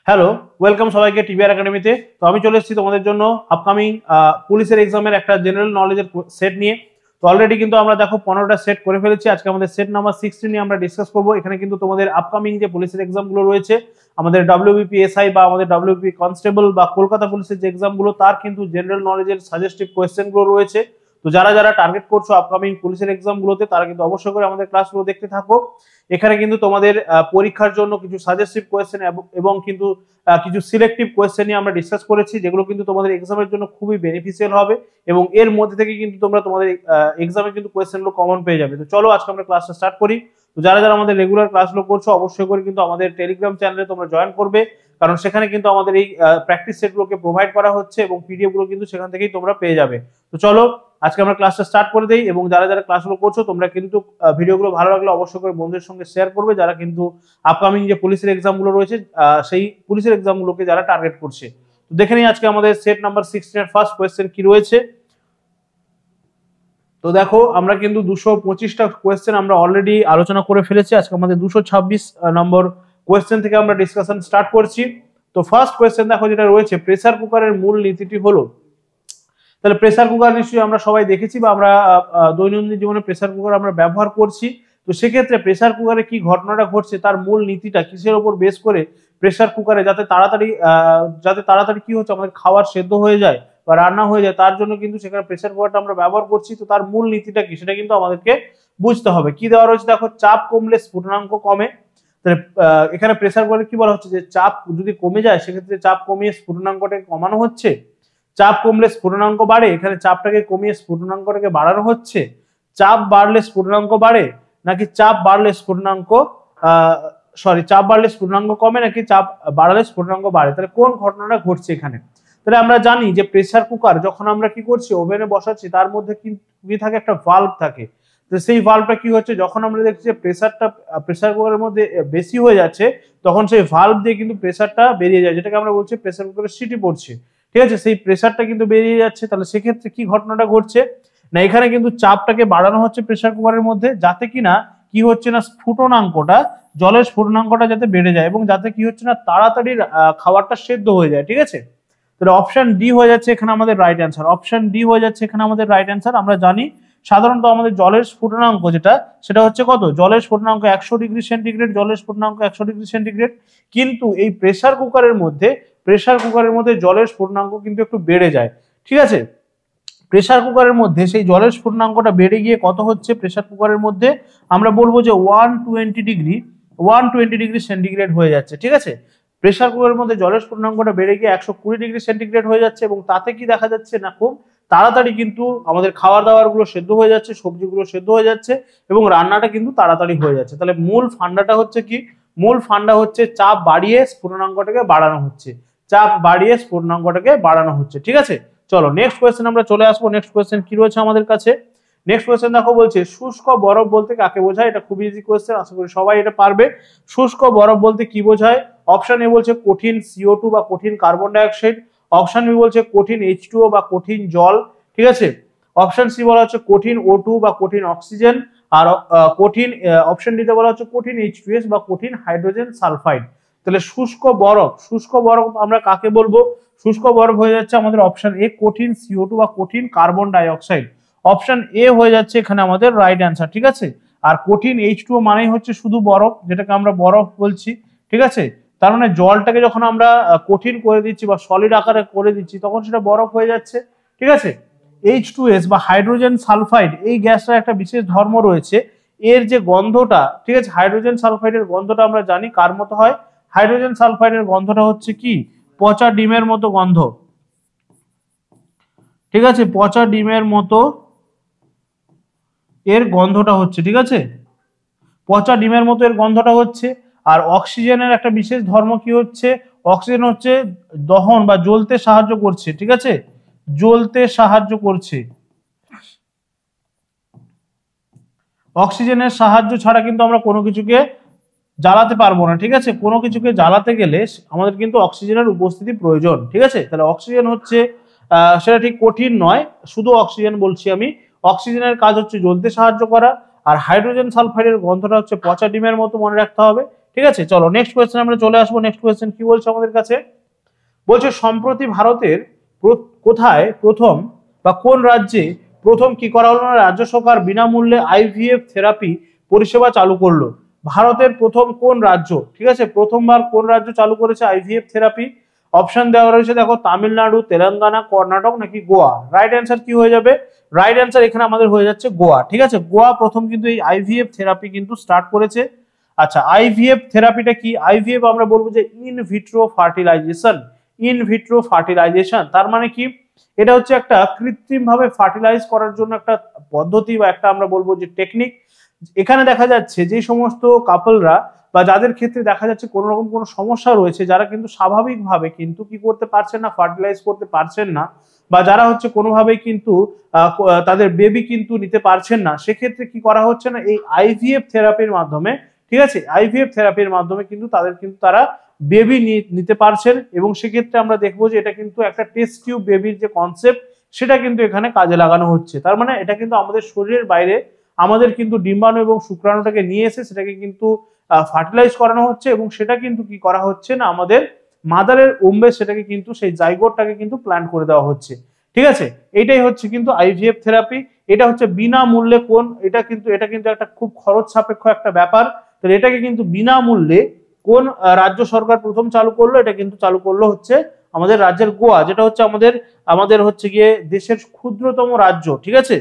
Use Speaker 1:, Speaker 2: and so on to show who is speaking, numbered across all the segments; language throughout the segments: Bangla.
Speaker 1: হ্যালো, ওয়েলকাম সবাইকে টিবিআর একাডেমিতে। তো আমি চলে এসেছি তোমাদের জন্য আপকামিং পুলিশের এক্সামের একটা জেনারেল নলেজের সেট নিয়ে। তো অলরেডি কিন্তু আমরা দেখো 15টা সেট করে ফেলেছি। আজকে আমাদের সেট নাম্বার 16 নিয়ে আমরা ডিসকাস করবো। এখানে কিন্তু তোমাদের আপকামিং যে পুলিশের এক্সামগুলো রয়েছে, আমাদের ডব্লিউবিপি এসআই বা আমাদের ডব্লিউবিপি কনস্টেবল বা কলকাতা পুলিশের যে এক্সামগুলো, তার কিন্তু জেনারেল নলেজের সাজেস্টিভ কোয়েশ্চেনগুলো রয়েছে। তো যারা যারা টার্গেট করছো আপকামিং পুলিশের এক্সামগুলোতে, তারা কিন্তু অবশ্যই করে আমাদের ক্লাসগুলো দেখতে থাকো। এখানে কিন্তু তোমাদের পরীক্ষার জন্য কিছু সাজেস্টিভ কোয়েশ্চেন এবং কিন্তু কিছু সিলেক্টিভ কোয়েশ্চেন নিয়ে আমরা ডিসকাস করেছি, যেগুলো কিন্তু তোমাদের এক্সামের জন্য খুবই বেনিফিশিয়াল হবে এবং এর মধ্যে থেকে কিন্তু তোমরা তোমাদের এক্সামে কিন্তু কোয়েশ্চেনগুলো কমন পেয়ে যাবে। তো চলো আজকে আমরা ক্লাসটা স্টার্ট করি। তো যারা যারা আমাদের রেগুলার ক্লাসগুলো করছো, অবশ্যই করে কিন্তু আমাদের টেলিগ্রাম চ্যানেলে তোমরা জয়েন করবে, কারণ সেখানে কিন্তু আমাদের এই প্র্যাকটিস সেটগুলোকে প্রোভাইড করা হচ্ছে এবং পিডিএফ গুলো কিন্তু সেখান থেকেই তোমরা পেয়ে যাবে। তো চলো আজকে আমরা ক্লাসটা স্টার্ট করে দেই। এবং যারা যারা ক্লাসগুলো করছো, তোমরা কিন্তু ভিডিওগুলো ভালো লাগলে অবশ্যই করে বন্ধুদের সঙ্গে শেয়ার করবে, যারা কিন্তু আপকামিং যে পুলিশের এক্সামগুলো রয়েছে সেই পুলিশের এক্সামগুলোকে যারা টার্গেট করছে। তো দেখে নিই আজকে আমাদের সেট নাম্বার 16 এর ফার্স্ট কোয়েশ্চেন কি রয়েছে। তো দেখো, আমরা কিন্তু 225টা কোয়েশ্চেন আমরা অলরেডি আলোচনা করে ফেলেছি। আজকে আমাদের 226 নম্বর কোয়েশ্চেন থেকে আমরা ডিসকাশন স্টার্ট করছি। তো ফার্স্ট কোয়েশ্চেন দেখো যেটা রয়েছে, প্রেসার কুকারের মূল নীতিটি হলো। তাহলে প্রেসার কুকার নিশ্চয়ই আমরা সবাই দেখেছি বা আমরা দৈনন্দিন জীবনে প্রেসার কুকার আমরা ব্যবহার করছি। তো সেক্ষেত্রে প্রেসার কুকারে কি ঘটনাটা ঘটছে, তার মূল নীতিটা কিসের উপর বেস করে প্রেসার কুকারে যাতে তাড়াতাড়ি কি হচ্ছে, আমাদের খাবার সেদ্ধ হয়ে যায় বা রান্না হয়ে যায়, তার জন্য কিন্তু সেখানে প্রেসার কুকারটা আমরা ব্যবহার করছি। তো তার মূল নীতিটা কি, সেটা কিন্তু আমাদেরকে বুঝতে হবে। কি দেওয়া রয়েছে দেখো, চাপ কমলে স্ফুটনাঙ্ক কমে। তাহলে এখানে প্রেসার কুকারে কি বলা হচ্ছে, যে চাপ যদি কমে যায় সেক্ষেত্রে চাপ কমিয়ে স্ফুটনাঙ্কটাকে কমানো হচ্ছে। চাপ কমলে স্ফুটনাঙ্ক বাড়ে, এখানে চাপটাকে কমিয়ে স্ফুটনাঙ্কটাকে বাড়ানো হচ্ছে। চাপ বাড়লে স্ফুটনাঙ্ক বাড়ে, নাকি চাপ বাড়লে স্ফুটনাঙ্ক চাপ বাড়লে স্ফুটনাঙ্ক কমে, নাকি চাপ বাড়ালে স্ফুটনাঙ্ক বাড়ে? তাহলে কোন ঘটনাটা ঘটছে এখানে? তাহলে আমরা জানি যে প্রেসার কুকার যখন আমরা কি করছি, ওভেনে বসাচ্ছি, তার মধ্যে কি থাকে, একটা ভালভ থাকে। তো সেই ভালভটা কি হচ্ছে, যখন আমরা দেখছি যে প্রেসার কুকারের মধ্যে বেশি হয়ে যাচ্ছে, তখন সেই ভালভ দিয়ে কিন্তু প্রেসারটা বেরিয়ে যায়, যেটাকে আমরা বলছি প্রেসার কুকারের সিটি পড়ছে। ঠিক আছে, সেই প্রেসারটা কিন্তু বেরিয়ে যাচ্ছে। তাহলে সেক্ষেত্রে কি ঘটনাটা ঘটছে না, এখানে কিন্তু চাপটাকে বাড়ানো হচ্ছে প্রেসার কুকারের মধ্যে, যাতে কিনা কি হচ্ছে না, স্ফুটনাঙ্কটা, জলের স্ফুটনাঙ্কটা যাতে বেড়ে যায় এবং যাতে কি হচ্ছে না, তাড়াতাড়ি খাবারটা সেদ্ধ হয়ে যায়। ঠিক আছে, তাহলে অপশন ডি হয়ে যাচ্ছে এখানে আমাদের রাইট অ্যান্সার। অপশন ডি হয়ে যাচ্ছে এখানে আমাদের রাইট অ্যান্সার। আমরা জানি সাধারণত আমাদের জলের স্ফুটনাঙ্ক সেটা হচ্ছে কত, জলের স্ফুটনাঙ্ক 100 ডিগ্রি সেন্টিগ্রেড, জলের স্ফুটনাঙ্ক 100 ডিগ্রি সেন্টিগ্রেড। কিন্তু এই প্রেসার কুকারের মধ্যে জলের স্ফুটনাঙ্ক কিন্তু একটু বেড়ে যায়। ঠিক আছে, প্রেসার কুকারের মধ্যে সেই জলের স্ফুটনাঙ্কটা বেড়ে গিয়ে কত হচ্ছে, প্রেসার কুকারের মধ্যে আমরা বলবো যে 120 ডিগ্রি সেন্টিগ্রেড হয়ে যাচ্ছে। ঠিক আছে, প্রেসার কুকারের মধ্যে জলের স্ফুটনাঙ্কটা বেড়ে গিয়ে 120 ডিগ্রি সেন্টিগ্রেড হয়ে যাচ্ছে এবং তাতে কি দেখা যাচ্ছে না, খুব তাড়াতাড়ি কিন্তু আমাদের খাবার দাবার গুলো সেদ্ধ হয়ে যাচ্ছে, সবজিগুলো সেদ্ধ হয়ে যাচ্ছে এবং রান্নাটা কিন্তু তাড়াতাড়ি হয়ে যাচ্ছে। তাহলে মূল ফান্ডাটা হচ্ছে কি, মূল ফান্ডা হচ্ছে চাপ বাড়িয়ে স্ফুটনাঙ্কটাকে বাড়ানো হচ্ছে, চাপ বাড়িয়ে স্ফুটনাঙ্কটাকে বাড়ানো হচ্ছে। ঠিক আছে, চলো নেক্সট কোয়েশ্চেন আমরা চলে আসবো। নেক্সট কোয়েশ্চেন কি রয়েছে আমাদের কাছে। নেক্সট কোয়েশ্চেন দেখো, বলছে শুষ্ক বরফ বলতে কাকে বোঝায়? এটা খুব ইজি কোয়েশ্চেন, আশা করি সবাই এটা পারবে। শুষ্ক বরফ বলতে কি বোঝায়? অপশন এ বলছে কঠিন CO2 বা কঠিন কার্বন ডাইঅক্সাইড। অপশন বি বলছে কঠিন H2O বা কঠিন জল। ঠিক আছে, অপশন সি বলা হচ্ছে কঠিন O2 বা কঠিন অক্সিজেন। আর অপশন ডি তে বলা হচ্ছে কঠিন H2S বা কঠিন হাইড্রোজেন সালফাইড। তাহলে শুষ্ক বরফ আমরা কাকে বলবো? শুষ্ক বরফ হয়ে যাচ্ছে আমাদের অপশন এ কঠিন CO2 বা কঠিন কার্বন ডাইঅক্সাইড। অপশন এ হয়ে যাচ্ছে এখানে আমাদের রাইট অ্যান্সার। ঠিক আছে, আর কঠিন H2O মানেই হচ্ছে শুধু বরফ, যেটাকে আমরা বরফ বলছি। ঠিক আছে, তার মানে জলটাকে যখন আমরা কঠিন করে দিচ্ছি বা সলিড আকারে করে দিচ্ছি, তখন সেটা বরফ হয়ে যাচ্ছে। ঠিক আছে, H2S বা হাইড্রোজেন সালফাইড, এই গ্যাসটার একটা বিশেষ ধর্ম রয়েছে, এর যে গন্ধটা, ঠিক আছে, হাইড্রোজেন সালফাইডের গন্ধটা আমরা জানি কার মতো হয়। হাইড্রোজেন সালফাইডের গন্ধটা হচ্ছে কি, পচা ডিমের মতো গন্ধ। ঠিক আছে, পচা ডিমের মতো এর গন্ধটা হচ্ছে। ঠিক আছে, পচা ডিমের মতো এর গন্ধটা হচ্ছে। আর অক্সিজেনের একটা বিশেষ ধর্ম কি হচ্ছে, অক্সিজেন হচ্ছে দহন বা জ্বলতে সাহায্য করছে। ঠিক আছে, জ্বলতে সাহায্য করছে। অক্সিজেনের সাহায্য ছাড়া কিন্তু আমরা কোনো কিছুকে জ্বালাতে পারবো না। ঠিক আছে, কোনো কিছুকে জ্বালাতে গেলে আমাদের কিন্তু অক্সিজেনের উপস্থিতি প্রয়োজন। ঠিক আছে, তাহলে অক্সিজেন হচ্ছে সেটা ঠিক কঠিন নয়, শুধু অক্সিজেন বলছি আমি। অক্সিজেনের কাজ হচ্ছে জ্বলতে সাহায্য করা। আর হাইড্রোজেন সালফাইডের গন্ধটা হচ্ছে পচা ডিমের মতো, মনে রাখতে হবে। ঠিক আছে, চলো নেক্সট কোয়েশ্চেন আমরা চলে আসবো। নেক্সট কোয়েশ্চেন কি বলছে আমাদের কাছে, বলছে সম্প্রতি ভারতের কোথায় প্রথম বা কোন রাজ্যে প্রথম কি করা হলো না, রাজ্য সরকার বিনামূল্যে আইভিএফ থেরাপি পরিষেবা চালু করলো। ভারতের প্রথম কোন রাজ্য, ঠিক আছে, প্রথমবার কোন রাজ্য চালু করেছে আইভিএফ থেরাপি? অপশন দেওয়া রয়েছে দেখো, তামিলনাড়ু, তেলেঙ্গানা, কর্ণাটক নাকি গোয়া। রাইট অ্যান্সার কি হয়ে যাবে? রাইট অ্যান্সার এখানে আমাদের হয়ে যাচ্ছে গোয়া। ঠিক আছে, গোয়া প্রথম কিন্তু এই আইভিএফ থেরাপি কিন্তু স্টার্ট করেছে। আচ্ছা, আইভিএফ থেরাপিটা কি? আইভিএফ আমরা বলবো যে in vitro fertilisation. In vitro fertilisation তার মানে কি? এটা হচ্ছে একটা কৃত্রিম ভাবে ফার্টিলাইজ করার জন্য একটা পদ্ধতি বা একটা আমরা বলবো যে টেকনিক। এখানে দেখা যাচ্ছে যে সমস্ত কাপলরা বা যাদের ক্ষেত্রে দেখা যাচ্ছে কোনো রকম কোনো সমস্যা রয়েছে, যারা কিন্তু স্বাভাবিকভাবে কিন্তু কি করতে পারছেন না, ফার্টিলাইজ করতে পারছেন না, বা যারা হচ্ছে কোনোভাবেই কিন্তু তাদের বেবি কিন্তু নিতে পারছেন না, সেক্ষেত্রে কি করা হচ্ছে না, এই আইভিএফ থেরাপির মাধ্যমে, ঠিক আছে, আইভিএফ থেরাপির মাধ্যমে কিন্তু তারা বেবি নিতে পারছেন। এবং সেক্ষেত্রে আমরা দেখবো যে এটা কিন্তু একটা টেস্ট টিউব বেবির যে কনসেপ্ট, সেটা কিন্তু এখানে কাজে লাগানো হচ্ছে। তার মানে এটা কিন্তু আমাদের শরীরের বাইরে আমাদের কিন্তু ডিম্বাণু এবং শুক্রাণুটাকে নিয়ে এসে সেটাকে কিন্তু ফার্টিলাইজ করানো হচ্ছে, এবং সেটা কিন্তু কি করা হচ্ছে না, আমাদের মাদারের ওম্বে সেটাকে কিন্তু সেই জাইগোটটাকে কিন্তু প্ল্যান্ট করে দেওয়া হচ্ছে। ঠিক আছে, এইটাই হচ্ছে কিন্তু আইভিএফ থেরাপি। এটা হচ্ছে বিনামূল্যে এটা কিন্তু একটা খুব খরচ সাপেক্ষ একটা ব্যাপার। তাহলে এটাকে কিন্তু বিনামূল্যে কোন রাজ্য সরকার প্রথম চালু করলো? এটা কিন্তু চালু করলো হচ্ছে আমাদের রাজ্যের গোয়া, যেটা হচ্ছে আমাদের হচ্ছে গিয়ে দেশের ক্ষুদ্রতম রাজ্য। ঠিক আছে,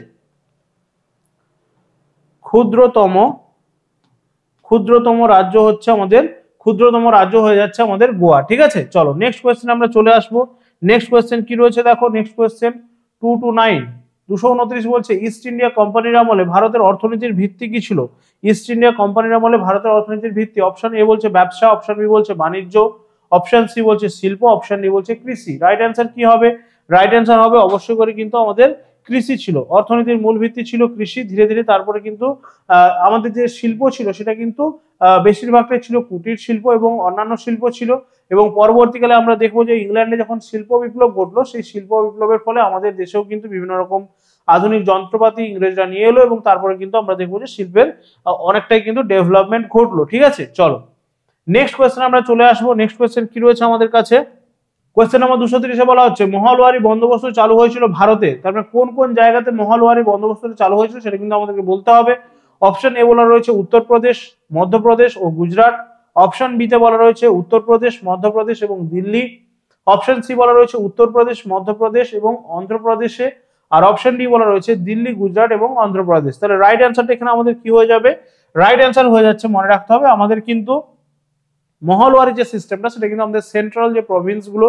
Speaker 1: ক্ষুদ্রতম রাজ্য হচ্ছে আমাদের, ক্ষুদ্রতম রাজ্য হয়ে যাচ্ছে আমাদের গোয়া। ঠিক আছে, চলো নেক্সট কোয়েশ্চেন আমরা চলে আসবো। নেক্সট কোয়েশ্চেন কি রয়েছে দেখো, নেক্সট কোয়েশ্চেন 229 229 বলছে ইস্ট ইন্ডিয়া কোম্পানির আমলে ভারতের অর্থনীতির ভিত্তি কি ছিল? ইস্ট ইন্ডিয়া কোম্পানির আমলে ভারতের অর্থনীতির ভিত্তি, অপশন এ বলছে ব্যবসা, অপশন বি বলছে বাণিজ্য, অপশন সি বলছে শিল্প, অপশন ডি বলছে কৃষি। রাইট অ্যান্সার কি হবে? রাইট অ্যান্সার হবে অবশ্যই করে কিন্তু আমাদের কৃষি ছিল। অর্থনীতির মূল ভিত্তি ছিল কৃষি। ধীরে ধীরে তারপরে কিন্তু আমাদের যে শিল্প ছিল সেটা কিন্তু বেশিরভাগটাই ছিল কুটির শিল্প এবং অন্যান্য শিল্প ছিল। এবং পরবর্তীকালে আমরা দেখবো যে ইংল্যান্ডে যখন শিল্প বিপ্লব ঘটলো, সেই শিল্প বিপ্লবের ফলে আমাদের দেশেও কিন্তু বিভিন্ন রকম আধুনিক যন্ত্রপাতি ইংরেজরা নিয়ে এলো, এবং তারপরে কিন্তু আমরা দেখবো যে শিল্পের অনেকটাই কিন্তু ডেভেলপমেন্ট ঘটলো। ঠিক আছে, চলো নেক্সট কোয়েশ্চেন আমরা চলে আসবো। নেক্সট কোয়েশ্চেন কি রয়েছে আমাদের কাছে, কোয়েশ্চেন নাম্বার 230 বলা হচ্ছে মহলওয়ারি বন্দোবস্ত চালু হয়েছিল ভারতে। তারপরে কোন কোন জায়গাতে মহলওয়ারি বন্দোবস্ত চালু হয়েছিল সেটা কিন্তু আমাদেরকে বলতে হবে। অপশন এ বলা রয়েছে উত্তরপ্রদেশ, মধ্যপ্রদেশ ও গুজরাট। অপশন বি তে বলা রয়েছে উত্তরপ্রদেশ, মধ্যপ্রদেশ এবং দিল্লি। অপশন সি বলা রয়েছে উত্তরপ্রদেশ, মধ্যপ্রদেশ এবং অন্ধ্রপ্রদেশে। আর অপশন ডি বলা রয়েছে দিল্লি, গুজরাট এবং অন্ধ্রপ্রদেশ। তাহলে রাইট অ্যান্সারটা এখানে আমাদের কি হয়ে যাবে? রাইট অ্যান্সার হয়ে যাচ্ছে, মনে রাখতে হবে আমাদের কিন্তু মহলওয়ারি যে সিস্টেমটা, সেটা কিন্তু আমাদের সেন্ট্রাল যে প্রভিন্স গুলো,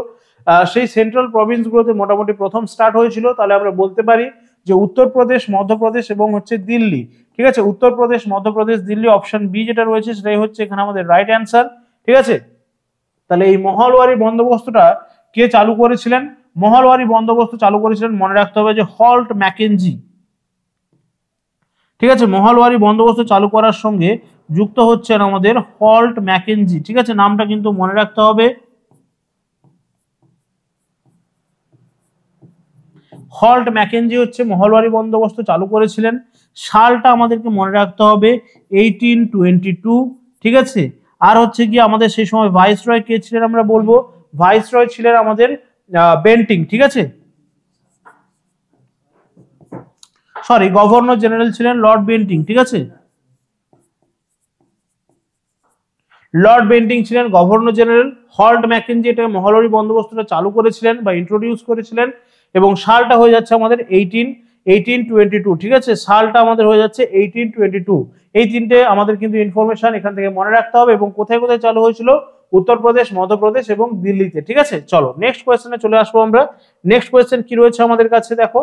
Speaker 1: সেই সেন্ট্রাল প্রভিন্স গুলোতে মোটামুটি প্রথম স্টার্ট হয়েছিল। তাহলে আমরা বলতে পারি যে উত্তরপ্রদেশ, মধ্যপ্রদেশ এবং হচ্ছে দিল্লি। ঠিক আছে, উত্তরপ্রদেশ, মধ্যপ্রদেশ, দিল্লি, অপশন বি যেটা রয়েছে সেটাই হচ্ছে এখানে আমাদের রাইট অ্যান্সার। ঠিক আছে, তাহলে এই মহলওয়ারি বন্দোবস্তটা কে চালু করেছিলেন? মহলওয়ারি বন্দোবস্ত চালু করেছিলেন, মনে রাখতে হবে যে হল্ট ম্যাকেনজি। ঠিক আছে, মহলওয়ারি বন্দোবস্ত চালু করার সঙ্গে যুক্ত হচ্ছেন আমাদের হল্ট ম্যাকেনজি। ঠিক আছে, নামটা কিন্তু মনে রাখতে হবে। হল্ট ম্যাকেনজি হচ্ছে মহলওয়ারি বন্দোবস্ত চালু করেছিলেন। সালটা আমাদেরকে মনে রাখতে হবে 1822। ঠিক আছে, আর হচ্ছে কি আমাদের সেই সময় ভাইসরয় কে ছিলেন আমরা বলবো, ভাইসরয় ছিলেন আমাদের বেন্টিং। ঠিক আছে, সরি, গভর্নর জেনারেল ছিলেন লর্ড বেন্টিং। ঠিক আছে, লর্ড বেন্টিং ছিলেন গভর্নর জেনারেল। হল্ট ম্যাকেনজি এটা মহলওয়ারি বন্দোবস্তটা চালু করেছিলেন বা ইন্ট্রোডিউস করেছিলেন, এবং সালটা হয়ে যাচ্ছে আমাদের 1822। ঠিক আছে, সালটা আমাদের হয়ে যাচ্ছে 1822। এই তিনটে আমাদের কিন্তু ইনফরমেশন এখান থেকে মনে রাখতে হবে। এবং কোথায় কোথায় চালু হয়েছিল? উত্তরপ্রদেশ, মধ্যপ্রদেশ এবং দিল্লিতে। ঠিক আছে, চলো নেক্সট কোয়েশ্চেনে চলে আসবো আমরা। নেক্সট কোয়েশ্চেন কি রয়েছে আমাদের কাছে দেখো,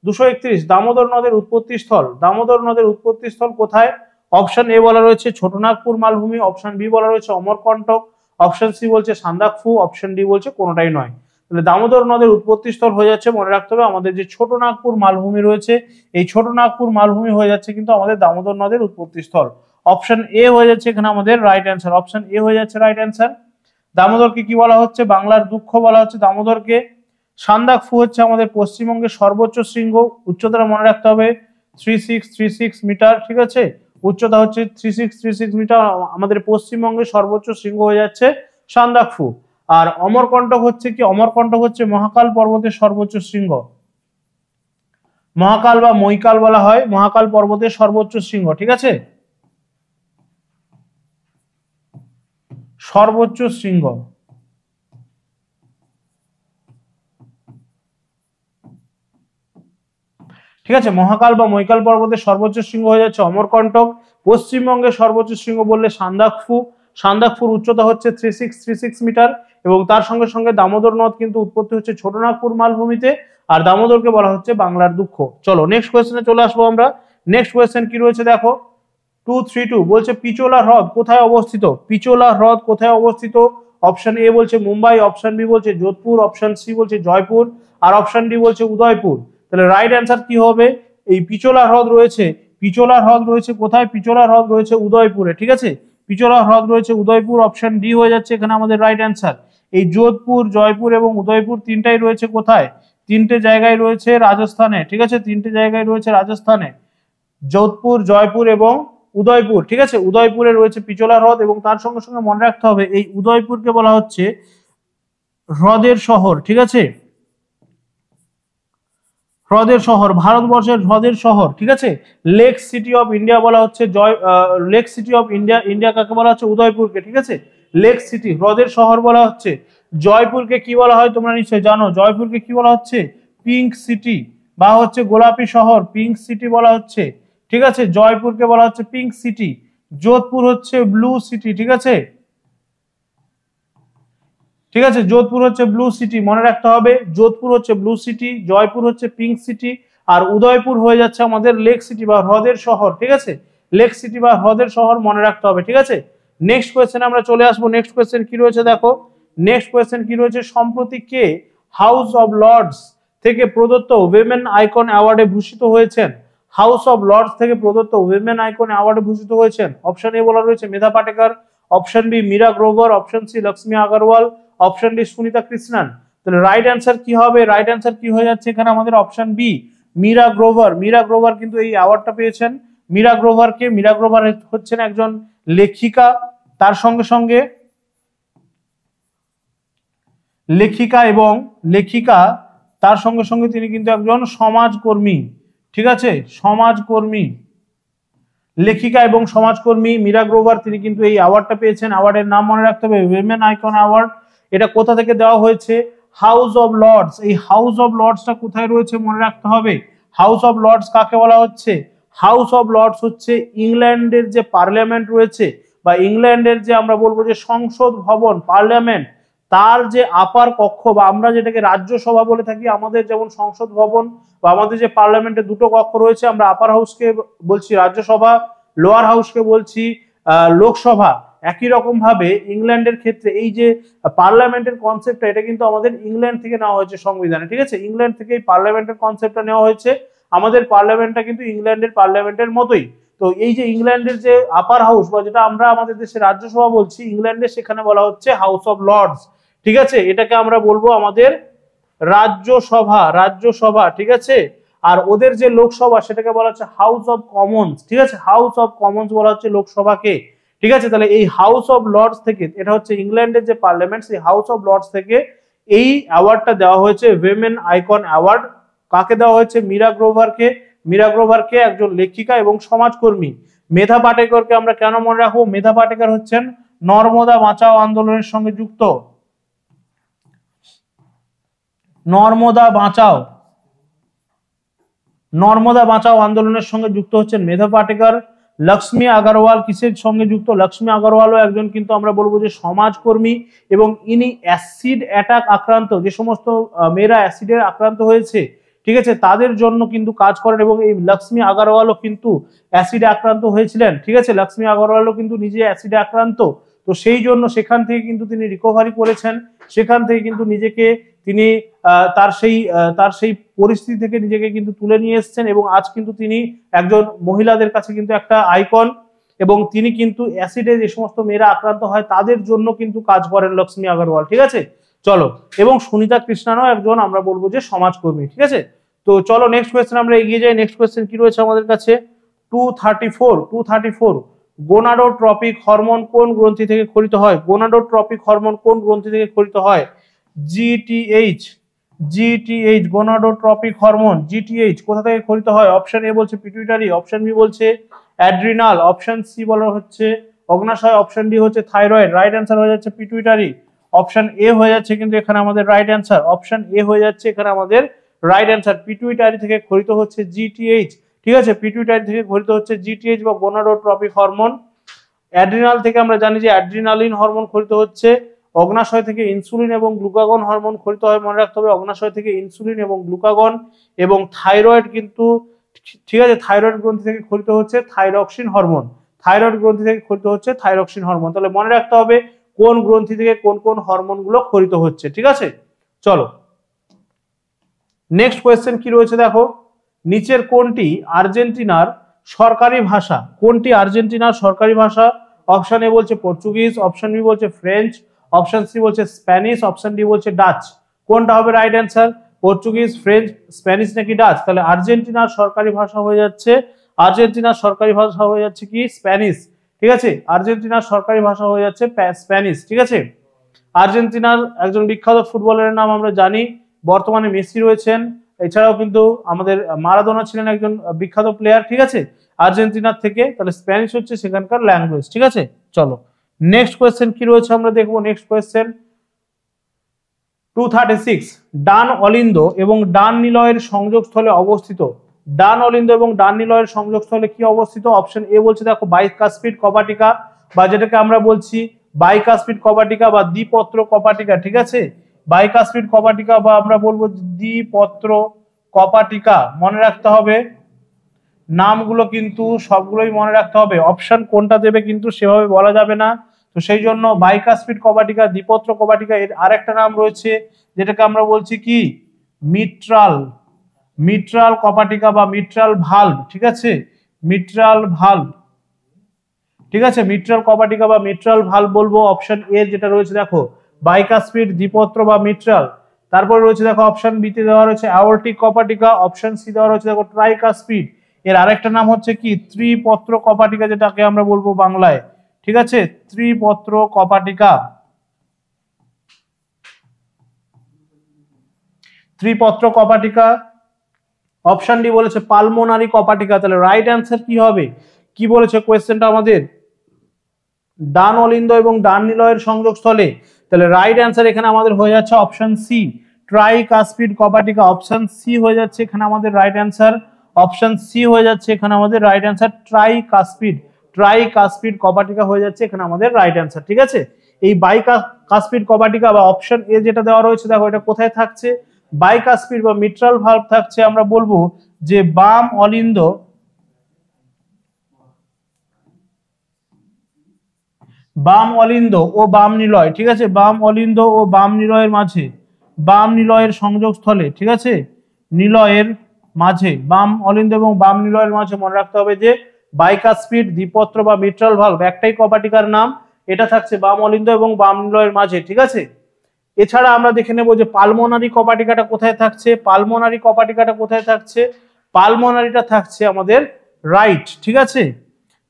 Speaker 1: 231 দামোদর নদের উৎপত্তি স্থল। দামোদর নদের উৎপত্তি স্থল কোথায়? অপশন এ বলা রয়েছে ছোটনাগপুর মালভূমি, অপশন বি বলা রয়েছে অমরকণ্টক, অপশন সি বলছে সান্দাকফু, অপশন ডি বলছে কোনোটাই নয়। তাহলে দামোদর নদের উৎপত্তি স্থল হয়ে যাচ্ছে, মনে রাখতে হবে আমাদের যে ছোটনাগপুর মালভূমি রয়েছে, এই ছোটনাগপুর মালভূমি হয়ে যাচ্ছে কিন্তু আমাদের দামোদর নদের উৎপত্তি স্থল। অপশন এ হয়ে যাচ্ছে এখানে আমাদের রাইট অ্যান্সার। অপশন এ হয়ে যাচ্ছে রাইট অ্যান্সার। দামোদরকে কি বলা হচ্ছে? বাংলার দুঃখ বলা হচ্ছে দামোদরকে। সান্দাকফু হচ্ছে আমাদের পশ্চিমবঙ্গের সর্বোচ্চ শৃঙ্গ, উচ্চতা মনে রাখতে হবে 3636 মিটার। ঠিক আছে, উচ্চতা হচ্ছে 3636 মিটার। আমাদের পশ্চিমবঙ্গের সর্বোচ্চ শৃঙ্গ হয়ে যাচ্ছে সান্দাকফু। আর অমরকণ্টক হচ্ছে কি, অমরকণ্টক হচ্ছে মহাকাল পর্বতের সর্বোচ্চ শৃঙ্গ। মহাকাল বা মৈকাল বলা হয় মহাকাল পর্বতের সর্বোচ্চ শৃঙ্গ, ঠিক আছে, সর্বোচ্চ শৃঙ্গ। ঠিক আছে, মহাকাল বা মৈকাল পর্বতের সর্বোচ্চ শৃঙ্গ হয়ে যাচ্ছে অমরকণ্টক। পশ্চিমবঙ্গের সর্বোচ্চ শৃঙ্গ বললে সান্দাকফু। সান্দাকফুর উচ্চতা হচ্ছে 3636 মিটার এবং তার সঙ্গে সঙ্গে দামোদর নদ কিন্তু উৎপত্তি হচ্ছে ছোটনাগপুর মালভূমিতে, আর দামোদরকে বলা হচ্ছে বাংলার দুঃখ। চলো নেক্সট কোয়েশ্চেনে চলে আসবো আমরা। নেক্সট কোয়েশ্চেন কি রয়েছে দেখো, 232 বলছে পিচোলা হ্রদ কোথায় অবস্থিত? পিচোলা হ্রদ কোথায় অবস্থিত? অপশন এ বলছে মুম্বাই, অপশন বি বলছে যোধপুর, অপশন সি বলছে জয়পুর, আর অপশন ডি বলছে উদয়পুর। তাহলে রাইট অ্যান্সার কি হবে? এই পিচোলা হ্রদ রয়েছে, পিচোলা হ্রদ রয়েছে কোথায়? পিচোলা হ্রদ রয়েছে উদয়পুরে, ঠিক আছে, পিচোলা হ্রদ রয়েছে উদয়পুর। অপশন ডি হয়ে যাচ্ছে এখানে আমাদের রাইট অ্যান্সার। এই যোধপুর, জয়পুর এবং উদয়পুর তিনটাই রয়েছে কোথায়? তিনটে জায়গায় রয়েছে রাজস্থানে, ঠিক আছে, তিনটে জায়গায় রয়েছে রাজস্থানে, যোধপুর, জয়পুর এবং উদয়পুর, ঠিক আছে। উদয়পুরে রয়েছে পিচোলা হ্রদ এবং তার সঙ্গে সঙ্গে মনে রাখতে হবে এই উদয়পুরকে বলা হচ্ছে হ্রদের শহর, ঠিক আছে, হ্রদের শহর, ভারতবর্ষের হ্রদের শহর, ঠিক আছে। লেক সিটি অফ ইন্ডিয়া বলা হচ্ছে lake city of India, India কাকে বলা হচ্ছে? উদয়পুরকে, ঠিক আছে, লেক সিটি হ্রদের শহর বলা হচ্ছে। জয়পুরকে কি বলা হয় তোমরা নিশ্চয়ই জানো, জয়পুরকে কি বলা হচ্ছে? পিঙ্ক সিটি বা হচ্ছে গোলাপি শহর, পিঙ্ক সিটি বলা হচ্ছে, ঠিক আছে, জয়পুরকে বলা হচ্ছে পিঙ্ক সিটি। যোধপুর হচ্ছে ব্লু সিটি, ঠিক আছে, ঠিক আছে, যোধপুর হচ্ছে ব্লু সিটি, মনে রাখতে হবে যোধপুর হচ্ছে ব্লু সিটি, জয়পুর হচ্ছে পিঙ্ক সিটি, আর উদয়পুর হয়ে যাচ্ছে আমাদের লেক সিটি বা হ্রদের শহর, ঠিক আছে, লেক সিটি বা হ্রদের শহর মনে রাখতে হবে, ঠিক আছে। নেক্সট কোয়েশ্চেনে আমরা চলে আসবো। নেক্সট কোয়েশ্চেন কি রয়েছে দেখো, নেক্সট কোয়েশ্চেন কি রয়েছে, সম্প্রতি কে হাউস অব লর্ডস থেকে প্রদত্ত উইমেন আইকন অ্যাওয়ার্ডে ভূষিত হয়েছেন? হাউস অব লর্ডস থেকে প্রদত্ত উইমেন আইকন অ্যাওয়ার্ডে ভূষিত হয়েছেন। অপশন এ বলা রয়েছে Medha Patkar, option B Meera Grover, option C Lakshmi Agarwal, option D Sunita Krishnan. তাহলে রাইট অ্যান্সার কি হবে? রাইট অ্যান্সার কি হয়ে যাচ্ছে এখানে আমাদের? Option B Meera Grover. মীরা গ্রোভার কিন্তু এই অ্যাওয়ার্ডটা পেয়েছেন। মীরা গ্রোভারকে, মীরা গ্রোভার হচ্ছেন একজন লেখিকা, তার সঙ্গে সঙ্গে লেখিকা তার সঙ্গে সঙ্গে তিনি কিন্তু একজন সমাজকর্মী, ঠিক আছে, সমাজকর্মী, লেখিকা এবং সমাজকর্মী মীরা গ্রোভার, তিনি কিন্তু এই অ্যাওয়ার্ডটা পেয়েছেন। অ্যাওয়ার্ডের নাম মনে রাখতে হবে উইমেন আইকন অ্যাওয়ার্ড। এটা কোথা থেকে দেওয়া হয়েছে? House of Lords. এই হাউস অব লর্ডসটা কোথায় রয়েছে মনে রাখতে হবে। হাউস অব লর্ডস কাকে বলা হচ্ছে? হাউস অব লর্ডস হচ্ছে ইংল্যান্ডের যে পার্লামেন্ট রয়েছে বা ইংল্যান্ডের যে আমরা বলবো যে সংসদ ভবন, পার্লামেন্ট, তার যে আপার কক্ষ বা আমরা যেটাকে রাজ্যসভা বলে থাকি, আমাদের যেমন সংসদ ভবন বা আমাদের যে পার্লামেন্টে দুটো কক্ষ রয়েছে, আমরা আপার হাউসকে বলছি রাজ্যসভা, লোয়ার হাউসকে বলছি লোকসভা। একই রকম ভাবে ইংল্যান্ডের ক্ষেত্রে এই যে পার্লামেন্টের কনসেপ্টটা, এটা কিন্তু আমাদের ইংল্যান্ড থেকে নেওয়া হয়েছে সংবিধানে, ঠিক আছে, ইংল্যান্ড থেকে এই পার্লামেন্টের কনসেপ্টটা নেওয়া হয়েছে। আমাদের পার্লামেন্টটা কিন্তু ইংল্যান্ডের পার্লামেন্টের মতোই। তো এই যে ইংল্যান্ডের যে আপার হাউস বা যেটা আমরা আমাদের দেশে রাজ্যসভা বলছি, ইংল্যান্ডে সেখানে বলা হচ্ছে হাউস অব লর্ডস, ঠিক আছে, এটাকে আমরা বলবো আমাদের রাজ্যসভা, রাজ্যসভা, ঠিক আছে। আর ওদের যে লোকসভা সেটাকে বলা হচ্ছে হাউস অব কমন্স, ঠিক আছে, হাউস অব কমন্স বলা হচ্ছে লোকসভাকে, ঠিক আছে। তাহলে এই হাউস অব লর্ডস থেকে, এটা হচ্ছে ইংল্যান্ডের যে পার্লামেন্ট, সেই হাউস অব লর্ডস থেকে এই অ্যাওয়ার্ডটা দেওয়া হয়েছে উইমেন আইকন অ্যাওয়ার্ড। কাকে দেওয়া হয়েছে? মীরা গ্রোভারকে। মীরা গ্রোভারকে একজন লেখিকা এবং সমাজকর্মী। মেধা পাটেকরকে আমরা কেন মনে রাখবো? মেধা পাটেকর হচ্ছেন নর্মদা বাঁচাও আন্দোলনের সঙ্গে যুক্ত, নর্মদা বাঁচাও আন্দোলনের সঙ্গে যুক্ত হচ্ছেন মেধা পাটেকর। লক্ষ্মী আগরওয়াল কিসের সঙ্গে যুক্ত? লক্ষ্মী আগরওয়ালও একজন কিন্তু আমরা বলবো যে সমাজকর্মী এবং ইনি অ্যাসিড অ্যাটাক আক্রান্ত, যে সমস্ত মেয়েরা অ্যাসিডের আক্রান্ত হয়েছে, ঠিক আছে, তাদের জন্য কিন্তু কাজ করেন এবং এই লক্ষ্মী আগরওয়ালও কিন্তু অ্যাসিডে আক্রান্ত হয়েছিলেন, ঠিক আছে, লক্ষ্মী আগরওয়ালও কিন্তু নিজে অ্যাসিডে আক্রান্ত। তো সেই জন্য সেখান থেকে কিন্তু তিনি রিকভারি করেছেন, সেখান থেকে কিন্তু নিজেকে তিনি তার সেই পরিস্থিতি থেকে নিজেকে কিন্তু তুলে নিয়ে এসেছেন এবং আজ কিন্তু তিনি একজন মহিলাদের কাছে কিন্তু একটা আইকন এবং তিনি কিন্তু অ্যাসিডে যে সমস্ত মেয়েরা আক্রান্ত হয় তাদের জন্য কিন্তু কাজ করেন লক্ষ্মী আগরওয়াল, ঠিক আছে। চলো, এবং সুনিতা কৃষ্ণনও একজন আমরা বলবো যে সমাজকর্মী, ঠিক আছে। তো চলো নেক্সট কোয়েশ্চেন আমরা এগিয়ে যাই। নেক্সট কোয়েশ্চেন কি রয়েছে আমাদের কাছে? 234 গোনাডোট্রপিক হরমোন কোন গ্রন্থি থেকে ক্ষরিত হয়? গোনাডোট্রপিক হরমোন কোন গ্রন্থি থেকে ক্ষরিত হয়? জিটিএইচ গোনাডোট্রপিক হরমোন জিটিএইচ কোথা থেকে ক্ষরিত হয়? অপশন এ বলছে পিটুইটারি, অপশন বি বলছে অ্যাড্রিনাল, অপশন সি বলা হচ্ছে অগ্নাশয়, অপশন ডি হচ্ছে থাইরয়েড। রাইট অ্যান্সার হয়ে যাচ্ছে পিটুইটারি। অপশন এ হয়ে যাচ্ছে কিন্তু এখানে আমাদের রাইট অ্যান্সার, অপশন এ হয়ে যাচ্ছে এখানে আমাদের রাইট অ্যান্সার। পিটুইটারি থেকে ক্ষরিত হচ্ছে জিটিএইচ, ঠিক আছে, পিটুইটারি থেকে ক্ষরিত হচ্ছে জিটিএইচ বা গোনাডোট্রপিক হরমোন। অ্যাড্রিনাল থেকে আমরা জানি যে অ্যাড্রিনালিন হরমোন ক্ষরিত হচ্ছে। অগ্নাশয় থেকে ইনসুলিন এবং গ্লুকাগন হরমোন ক্ষরিত হয়, মনে রাখতে হবে অগ্নাশয় থেকে ইনসুলিন এবং গ্লুকাগন। এবং থাইরয়েড কিন্তু, ঠিক আছে, থাইরয়েড গ্রন্থি থেকে ক্ষরিত হচ্ছে থাইরক্সিন হরমোন, থাইরয়েড গ্রন্থি থেকে ক্ষরিত হচ্ছে থাইরক্সিন হরমোন। তাহলে মনে রাখতে হবে কোন গ্রন্থি থেকে কোন কোন হরমোন গুলো ক্ষরিত হচ্ছে, ঠিক আছে। চলো নেক্সট কোয়েশ্চেন কি রয়েছে দেখো, নিচের কোনটি আর্জেন্টিনার সরকারি ভাষা? কোনটি আর্জেন্টিনার সরকারি ভাষা? অপশন এ বলছে পর্তুগিজ, অপশন বি বলছে ফ্রেঞ্চ, অপশন সি বলছে স্প্যানিশ, অপশন ডি বলছে ডাচ। কোনটা হবে right answer? Portuguese, French, Spanish নাকি ডাচ? তাহলে আর্জেন্টিনার সরকারি ভাষা হয়ে যাচ্ছে, আর্জেন্টিনার সরকারি ভাষা হয়ে যাচ্ছে কি স্প্যানিশ, ঠিক আছে, আর্জেন্টিনার সরকারি ভাষা হয়ে যাচ্ছে স্প্যানিশ, ঠিক আছে। আর্জেন্টিনার একজন বিখ্যাত ফুটবলারের নাম আমরা জানি, বর্তমানে মেসি রয়েছেন, এছাড়াও কিন্তু আমাদের মারাদোনা ছিলেন একজন বিখ্যাত প্লেয়ার, ঠিক আছে, আর্জেন্টিনার থেকে। তাহলে স্প্যানিশ হচ্ছে সেখানকার ল্যাঙ্গুয়েজ, ঠিক আছে। চলো নেক্সট কোয়েশ্চেন কি রয়েছে আমরা দেখবো। নেক্সট কোয়েশ্চেন 236, ডান অলিন্দ এবং ডান নিলয়ের সংযোগস্থলে অবস্থিত। ডান অলিন্দ এবং ডান নিলয়ের সংযোগস্থলে কি অবস্থিত? অপশন এ বলছে দেখো বাইকাসপিড কপাটিকা, বা যেটাকে আমরা বলছি বাইকাসপিড কপাটিকা বা দ্বিপত্র কপাটিকা, ঠিক আছে, বাইকাসপিড কপাটিকা বা আমরা বলবো দ্বিপত্র কপাটিকা। মনে রাখতে হবে নামগুলো কিন্তু সবগুলোই মনে রাখতে হবে, অপশন কোনটা দেবে কিন্তু সেভাবে বলা যাবে না। তো সেই জন্য বাইকাসপিড কপাটিকা, দ্বিপত্র কপাটিকা, এর আরেকটা নাম রয়েছে যেটাকে আমরা বলছি কি মিট্রাল, মিট্রাল কপাটিকা বা মিট্রাল ভালভ, ঠিক আছে, মিট্রাল ভালভ, ঠিক আছে, মিট্রাল কপাটিকা বা মিট্রাল ভালভ বলবো। অপশন এ যেটা রয়েছে দেখো বাইকাসপিড, দ্বিপত্র বা মিট্রাল। তারপরে রয়েছে দেখো অপশন বি তে দেওয়া রয়েছে অ্যাওর্টিক কপাটিকা, অপশন সি দেওয়া রয়েছে দেখো ট্রাইকাসপিড। এর আরেকটা নাম হচ্ছে কি ত্রিপত্র কপাটিকা, যেটাকে আমরা বলবো বাংলায়, ঠিক আছে, ত্রিপত্র কপাটিকা, ত্রিপত্র কপাটিকা। অপশন ডি বলেছে পালমোনারি কপাটিকা। তাহলে রাইট অ্যান্সার কি হবে? কি বলেছে কোয়েশ্চেনটা আমাদের? ডান অলিন্দ এবং ডান নিলয়ের সংযোগস্থলে। তাহলে রাইট অ্যান্সার এখানে আমাদের হয়ে যাচ্ছে অপশন সি ট্রাইকাসপিড কপাটিকা। অপশন সি হয়ে যাচ্ছে এখানে আমাদের রাইট অ্যান্সার, অপশন সি হয়ে যাচ্ছে এখানে আমাদের রাইট অ্যান্সার ট্রাইকাসপিড, ট্রাইকাসপিড কপাটিকা হয়ে যাচ্ছে এখানে আমাদের রাইট অ্যান্সার, ঠিক আছে। এই বাইকাসপিড কপাটিকা বা অপশন এ যেটা দেওয়া রয়েছে দেখো এটা কোথায় থাকছে? বাইকাসপিড বা মিট্রাল ভালভ থাকছে আমরা বলবো যে বাম অলিন্দ, বাম অলিন্দ ও বাম নিলয়, ঠিক আছে, বাম অলিন্দ ও বাম নিলয়ের মাঝে, বাম নিলয়ের সংযোগস্থলে, ঠিক আছে, নিলয়ের মাঝে, বাম অলিন্দ এবং বাম নিলয়ের মাঝে মনে রাখতে হবে যে বাইকাসপিড, দ্বিপত্র বা মিট্রাল ভালভ একটাই কপাটিকার নাম, এটা থাকছে বাম অলিন্দ এবং বাম নিলয়ের মাঝে, ঠিক আছে। এছাড়া আমরা দেখে নেব যে পালমোনারি কপাটিকাটা কোথায় থাকছে, পালমোনারি কপাটিকাটা কোথায় থাকছে? পালমোনারিটা থাকছে আমাদের রাইট, ঠিক আছে,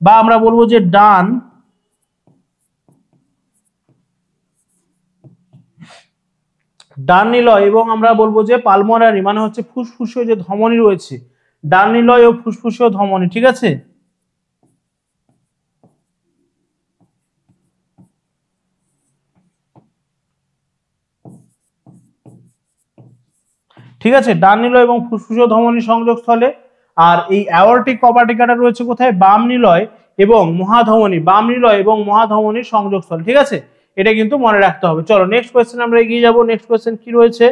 Speaker 1: বা আমরা বলবো যে ডান, ডান নিলয় এবং আমরা বলবো যে পালমোনারি মানে হচ্ছে ফুসফুসীয় যে ধমনী রয়েছে, ডান নিলয় ও ফুসফুসীয় ধমনী, ঠিক আছে। ঠিক আছে, ডান নিলয় এবং ফুসফুসীয় ধমনী সংযোগস্থলে। আর এই অ্যাওর্টিক কপাটিকাটা রয়েছে কোথায়? বাম নিলয় এবং মহাধমনী, বাম নিলয় এবং মহাধমনীর সংযোগস্থলে, ঠিক আছে, এটা কিন্তু মনে রাখতে হবে। চলো নেক্সট কোয়েশ্চেন আমরা এগিয়ে যাব। নেক্সট কোয়েশ্চেন কি রয়েছে?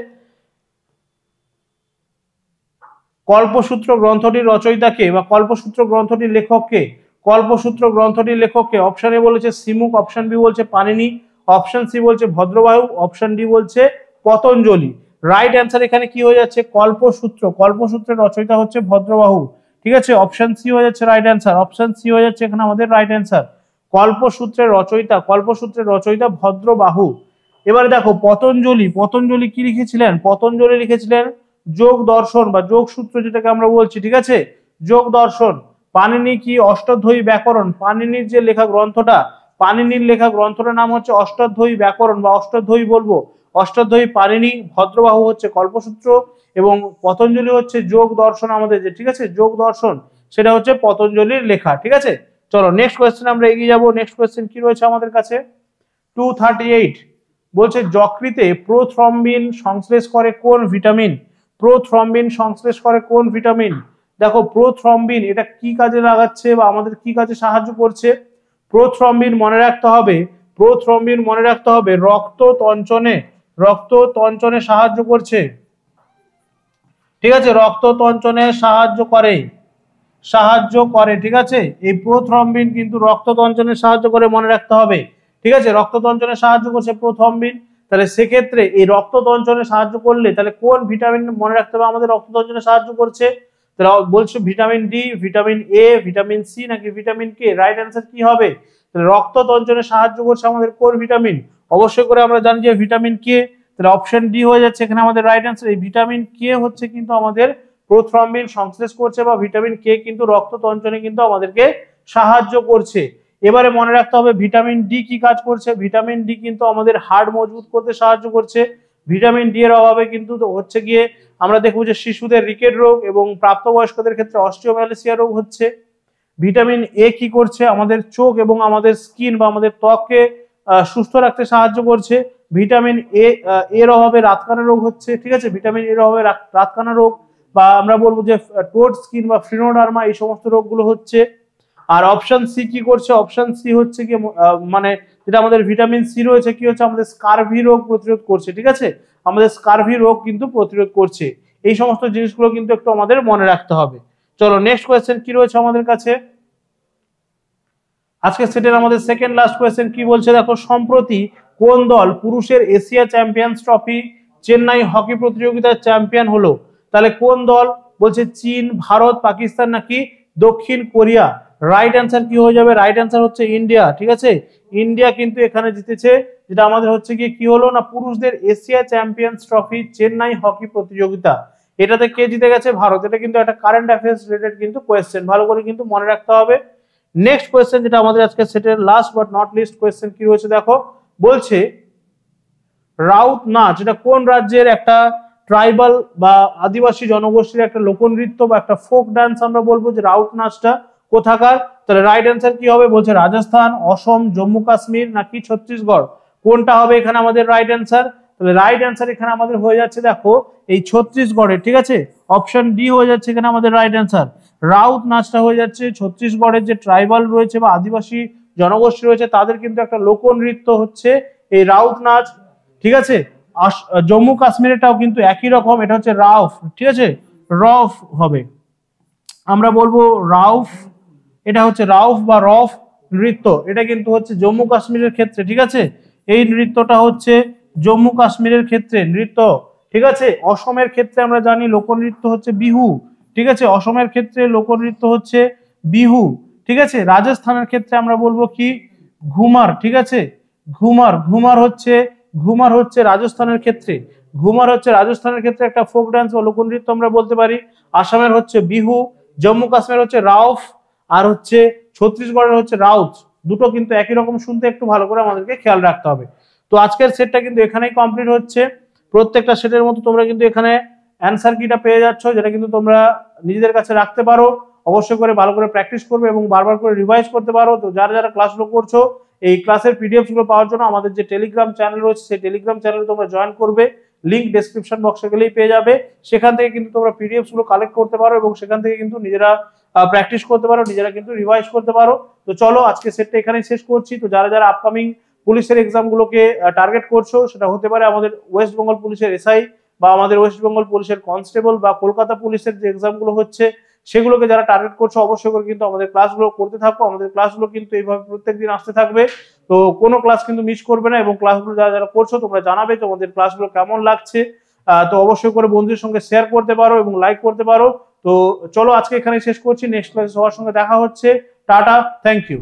Speaker 1: কল্পসূত্র গ্রন্থটির রচয়িতাকে বা কল্পসূত্র গ্রন্থটির লেখককে? কল্পসূত্র গ্রন্থটির লেখককে অপশন এ বলেছে সিমুক, অপশন বি বলছে পানিনি, অপশন সি বলছে ভদ্রবাহু, অপশন ডি বলছে পতঞ্জলি। রাইট অ্যান্সার এখানে কি হয়ে যাচ্ছে? কল্পসূত্র, কল্পসূত্রের রচয়িতা হচ্ছে ভদ্রবাহু, ঠিক আছে, অপশন সি হয়ে যাচ্ছে রাইট অ্যান্সার, অপশন সি হয়ে যাচ্ছে এখানে আমাদের রাইট অ্যান্সার। কল্পসূত্রের রচয়িতা, কল্পসূত্রের রচয়িতা ভদ্রবাহু। এবারে দেখো পতঞ্জলি, পতঞ্জলি কি লিখেছিলেন? পতঞ্জলি লিখেছিলেন যোগ দর্শন বা যোগ সূত্র যেটাকে আমরা বলছি, ঠিক আছে, যোগ দর্শন। পাণিনি কি অষ্টাধ্যায়ী ব্যাকরণ, পাণিনির যে লেখা গ্রন্থটা, পাণিনির লেখা গ্রন্থটার নাম হচ্ছে অষ্টাধ্যায়ী ব্যাকরণ বা অষ্টাধ্যায়ী বলবো। অষ্টাধ্যায়ী পাণিনি, ভদ্রবাহু হচ্ছে কল্পসূত্র এবং পতঞ্জলি হচ্ছে যোগ দর্শন, আমাদের যে ঠিক আছে যোগ দর্শন সেটা হচ্ছে পতঞ্জলির লেখা। ঠিক আছে, চলো নেক্সট কোয়েশ্চেন আমরা এগিয়ে যাবো। নেক্সট কোয়েশ্চেন কি রয়েছে আমাদের কাছে 238 বলছে যকৃতে প্রোথ্রম্বিন সংশ্লেষ করে কোন ভিটামিন, প্রোথ্রম্বিন সংশ্লেষ করে কোন ভিটামিন। দেখো প্রোথ্রম্বিন এটা কি কাজে লাগাচ্ছে বা আমাদের কি কাজে সাহায্য করছে, প্রোথ্রম্বিন মনে রাখতে হবে, প্রোথ্রম্বিন মনে রাখতে হবে রক্ত তঞ্চনে সাহায্য করছে। ঠিক আছে, রক্ত তঞ্চনে সাহায্য করে। ঠিক আছে, এই প্রোথ্রম্বিন কিন্তু রক্ত তঞ্চনে সাহায্য করে, মনে রাখতে হবে। ঠিক আছে, রক্ত তঞ্চনে সাহায্য করছে প্রোথ্রম্বিন। তাহলে সেক্ষেত্রে এই রক্ত তঞ্চনে সাহায্য করলে তাহলে কোন ভিটামিন মনে রাখতে হবে আমাদের রক্ত তঞ্চনে সাহায্য করছে, তাহলে বলছো vitamin D, vitamin A, vitamin C নাকি ভিটামিন কে। রাইট অ্যান্সার কি হবে, রক্ত তঞ্চনে সাহায্য করছে আমাদের কোন ভিটামিন, অবশ্যই করে আমরা জানি যে ভিটামিন কে। তাহলে অপশন ডি হয়ে যাচ্ছে এখানে আমাদের রাইট অ্যান্সার। এই ভিটামিন কে হচ্ছে কিন্তু আমাদের প্রোথ্রম্বিন সংশ্লেষ করছে বা ভিটামিন কে কিন্তু রক্ত তঞ্চনে কিন্তু আমাদেরকে সাহায্য করছে। এবারে মনে রাখতে হবে ভিটামিন ডি কি কাজ করছে, ভিটামিন ডি কিন্তু আমাদের হাড় মজবুত করতে সাহায্য করছে। ভিটামিন ডি এর অভাবে কিন্তু হচ্ছে গিয়ে আমরা দেখবো যে শিশুদের রিকেট রোগ এবং প্রাপ্তবয়স্কদের ক্ষেত্রে অস্টিওম্যালাসিয়া রোগ হচ্ছে। ভিটামিন এ কি করছে, আমাদের চোখ এবং আমাদের স্কিন বা আমাদের ত্বককে সুস্থ রাখতে সাহায্য করছে। ভিটামিন এর অভাবে রাতকানা রোগ হচ্ছে। ঠিক আছে, ভিটামিন এর অভাবে রাতকানা রোগ বা আমরা বলবো যে টোড স্কিন বা ফ্রিনোডার্মা এই সমস্ত রোগগুলো হচ্ছে। আর অপশন সি কি করছে, অপশন সি হচ্ছে কি মানে যেটা আমাদের ভিটামিন সি রয়েছে কি হচ্ছে আমাদের স্কারভি রোগ প্রতিরোধ করছে। ঠিক আছে, আমাদের স্কারভি রোগ কিন্তু প্রতিরোধ করছে। এই সমস্ত জিনিসগুলো কিন্তু একটু আমাদের মনে রাখতে হবে। চলো নেক্সট কোয়েশ্চেন কি রয়েছে আমাদের কাছে আজকে সেটের আমাদের সেকেন্ড লাস্ট কোয়েশ্চেন কি বলছে দেখো, সম্প্রতি কোন দল পুরুষের Asia champions trophy Chennai hockey প্রতিযোগিতার চ্যাম্পিয়ন হলো। তাহলে কোন দল, বলছে চীন, ভারত, পাকিস্তান নাকি দক্ষিণ কোরিয়া। রাইট অ্যান্সার কি হয়ে যাবে, রাইট অ্যান্সার হচ্ছে ইন্ডিয়া। ঠিক আছে, ইন্ডিয়া কিন্তু এখানে জিতেছে, যেটা আমাদের হচ্ছে গিয়ে কি হলো না পুরুষদের Asia champions trophy Chennai hockey প্রতিযোগিতা। এটাতে কে জিতে গেছে, ভারত। এটা কিন্তু একটা কারেন্ট অ্যাফেয়ার্স রিলেটেড কিন্তু কোয়েশ্চেন, ভালো করে কিন্তু মনে রাখতে হবে। নেক্সট কোয়েশ্চেন যেটা আমাদের আজকে সেটের last but not list question কি রয়েছে দেখো, বলছে রাউত নাচ এটা কোন রাজ্যের একটা ট্রাইবাল বা আদিবাসী জনগোষ্ঠীর একটা লোকনৃত্য বা একটা ফোক ডান্স, আমরা বলবো যে রাউত নাচটা কোথাকার। তাহলে রাইট অ্যান্সার কি হবে, বলছে রাজস্থান, অসম, জম্মু কাশ্মীর নাকি ছত্তিশগড়। কোনটা হবে এখানে আমাদের রাইট অ্যান্সার, তাহলে রাইট অ্যান্সার এখানে আমাদের হয়ে যাচ্ছে দেখো এই ছত্তিশগড়ের। ঠিক আছে, অপশন ডি হয়ে যাচ্ছে এখানে আমাদের রাইট অ্যান্সার। রাউত নাচটা হয়ে যাচ্ছে ছত্তিশগড়ের যে ট্রাইবাল রয়েছে বা আদিবাসী জনগোষ্ঠী রয়েছে তাদের কিন্তু একটা লোকনৃত্য হচ্ছে এই রাউত নাচ। ঠিক আছে, জম্মু কাশ্মীরেরটাও কিন্তু একই রকম, এটা হচ্ছে রাউফ। ঠিক আছে, রফ হবে, আমরা বলবো রাউফ, এটা হচ্ছে রাউফ বা রফ নৃত্য, এটা কিন্তু হচ্ছে জম্মু কাশ্মীরের ক্ষেত্রে। ঠিক আছে, এই নৃত্যটা হচ্ছে জম্মু কাশ্মীরের ক্ষেত্রে নৃত্য। ঠিক আছে, অসমের ক্ষেত্রে আমরা জানি লোকনৃত্য হচ্ছে বিহু। ঠিক আছে, অসমের ক্ষেত্রে লোকনৃত্য হচ্ছে বিহু। ঠিক আছে, রাজস্থানের ক্ষেত্রে আমরা বলবো কি ঘুমার। ঠিক আছে, ঘুমার হচ্ছে রাজস্থানের ক্ষেত্রে, ঘুমার হচ্ছে রাজস্থানের ক্ষেত্রে একটা ফোক ডান্স বা লোকনৃত্য আমরা বলতে পারি। আসামের হচ্ছে বিহু, জম্মু কাশ্মীর হচ্ছে রাউফ, আর হচ্ছে ছত্তিশগড়ের হচ্ছে রাউত। দুটো কিন্তু একই রকম শুনতে, একটু ভালো করে আমাদেরকে খেয়াল রাখতে হবে। তো আজকের সেটটা কিন্তু এখানেই কমপ্লিট হচ্ছে। প্রত্যেকটা সেটের মতো তোমরা কিন্তু এখানে অ্যান্সার কিটা পেয়ে যাচ্ছ, যেটা কিন্তু তোমরা নিজেদের কাছে রাখতে পারো। অবশ্যই করে ভালো করে প্র্যাকটিস করবে এবং বারবার করে রিভাইজ করতে পারো। তো যারা যারা ক্লাসগুলো করছো এই ক্লাসের পিডিএফ গুলো পাওয়ার জন্য আমাদের যে টেলিগ্রাম চ্যানেল রয়েছে সেই টেলিগ্রাম চ্যানেলে তোমরা জয়েন করবে, লিংক ডেসক্রিপশন বক্সে গেলেই পেয়ে যাবে। সেখান থেকে কিন্তু তোমরা পিডিএফ গুলো কালেক্ট করতে পারো এবং সেখান থেকে কিন্তু নিজেরা প্র্যাকটিস করতে পারো, নিজেরা কিন্তু রিভাইজ করতে পারো। তো চলো আজকে সেটটা এখানেই শেষ করছি। তো যারা যারা আপকামিং পুলিশের এক্সাম গুলোকে টার্গেট করছো, সেটা হতে পারে আমাদের ওয়েস্ট বেঙ্গল পুলিশের এসআই বা আমাদের ওয়েস্ট বেঙ্গল পুলিশের কনস্টেবল বা কলকাতা পুলিশের যে এক্সাম গুলো হচ্ছে সেগুলোকে যারা টার্গেট করছো, অবশ্যই করে কিন্তু আমাদের ক্লাসগুলো করতে থাকো। আমাদের ক্লাসগুলো কিন্তু এইভাবে প্রত্যেকদিন আসতে থাকবে, তো কোনো ক্লাস কিন্তু মিস করবে না। এবং ক্লাসগুলো যারা যারা করছো তোমরা জানাবে তোমাদের ক্লাসগুলো কেমন লাগছে। তো অবশ্যই করে বন্ধুদের সঙ্গে শেয়ার করতে পারো এবং লাইক করতে পারো। তো চলো আজকে এখানে শেষ করছি, নেক্সট ক্লাসে সবার সঙ্গে দেখা হচ্ছে। Tata, thank you.